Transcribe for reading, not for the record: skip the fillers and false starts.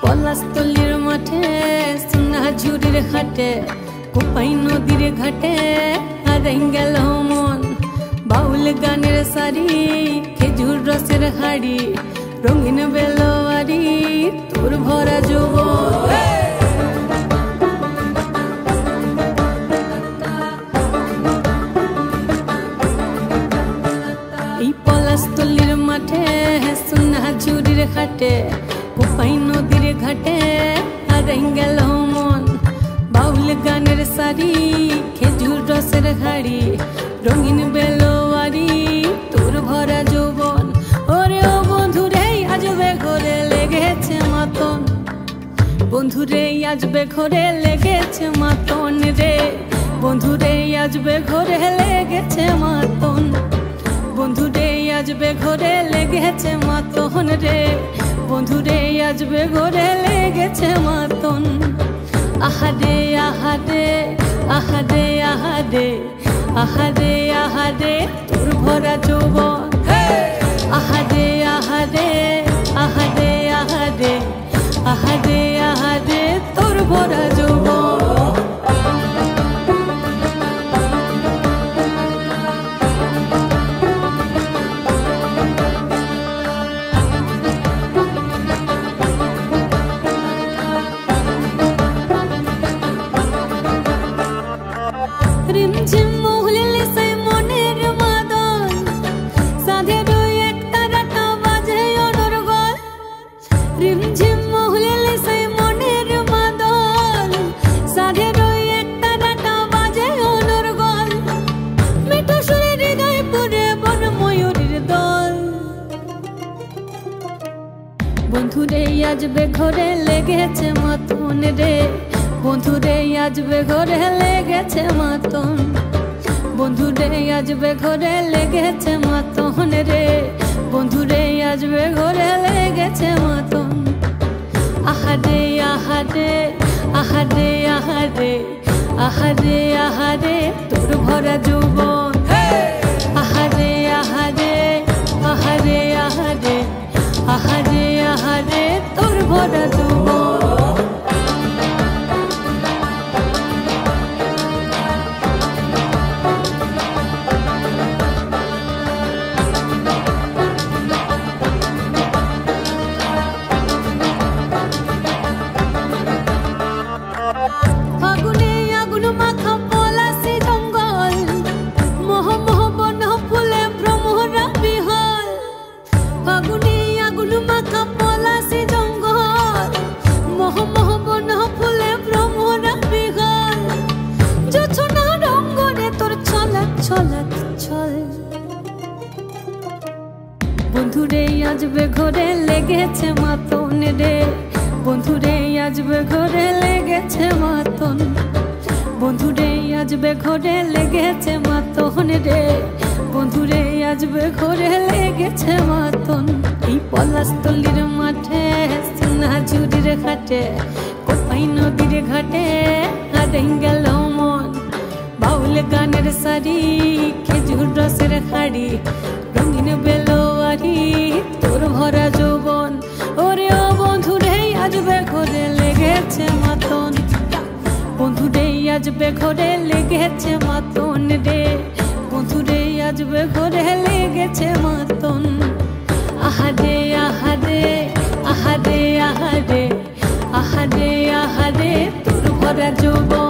পলাশতলির মাঠে সোনাঝুরির ঘাটে কোপাই নদীর ঘাটে হারাই গেল মন বাউল গানের সারি খেজুর রসের হাড়ি রঙিন বেলোয়ারি তোর ভরা যৌবন এই পলাশতলির মাঠে সোনাঝুরির ঘাটে কোপাই নদীর ঘাটে হারাই গেল মন বাউল গানের সারি খেজুর রসের হাড়ি রঙিন বেলোয়ারি তোর ভরা যৌবন ওরে ও বন্ধুরে আজবে ঘরে লেগেছে মাতন বন্ধুরে আজবে ঘরে লেগেছে মাতন রে বন্ধুরে আজবে ঘরে লেগেছে মাতন বন্ধুরে আজবে ঘরে লেগেছে মাতন রে বন্ধুরে আজবে ঘরে লেগেছে মাতন আহারে আহারে আহারে আহারে আহারে আহারে তোর ভরা যৌবন আহারে আহারে আহারে আহারে আহারে আহারে তোর ভরা যৌবন রিমঝিম মহুলিলে সেই মনের মাদল সাধের এক তারাটা বাজে অনর্গল রিমঝিম মহুলিলে সেই মনের মাদল সাধের এক তারাটা বাজে অনর্গল মিঠু সুরে হৃদয় পুরে বন ময়ূরীর দল বন্ধুরে আজবে ঘরে লেগেছে মাতন রে বন্ধুরে আজবে ঘরে লেগেছে মাতন বন্ধুরে আজবে ঘরে লেগেছে মাতন রে বন্ধুরে আজবে ঘরে লেগেছে মাতন আহারে আহারে আহারে আহারে আহারে আহারে তোর ভরা যৌবন আহারে আহারে আহারে আহারে আহারে আহারে তোর ভরা যৌবন ফাগুনে আগুন মাখা পলাশি জঙ্গল মোহ মোহ বন ফুলে ভ্রমরা বিহল ফাগুনে আগুন মাখা পলাশি জঙ্গল মোহ মোহ বন ফুলে ভ্রমরা বিহল জোছনা রঙ্গনে তোর ছলক ছলক ছল বন্ধুরে আজবে ঘরে লেগেছে মাতন রে বন্ধুরে আজবে ঘরে লেগেছে মাতন বন্ধুরে আজবে ঘরে লেগেছে মাতন রে বন্ধুরে আজবে ঘরে লেগেছে মাতন এই পলাশতলির মাঠে সোনাঝুরির ঘাটে কোপাই নদীর ঘাটে হারাই গেল মন বাউল গানের সারি খেজুর রসের হাড়ি রঙিন বেলোয়ারি তোর ভরা যৌবন ওরে ও বন্ধুরে আজবে ঘরে লেগেছে মাতন বন্ধুরে আজবে ঘরে লেগেছে মাতন রে বন্ধুরে আজবে ঘরে লেগেছে মাতন আহারে আহারে আহারে আহারে আহারে আহারে তোর ভরা যৌবন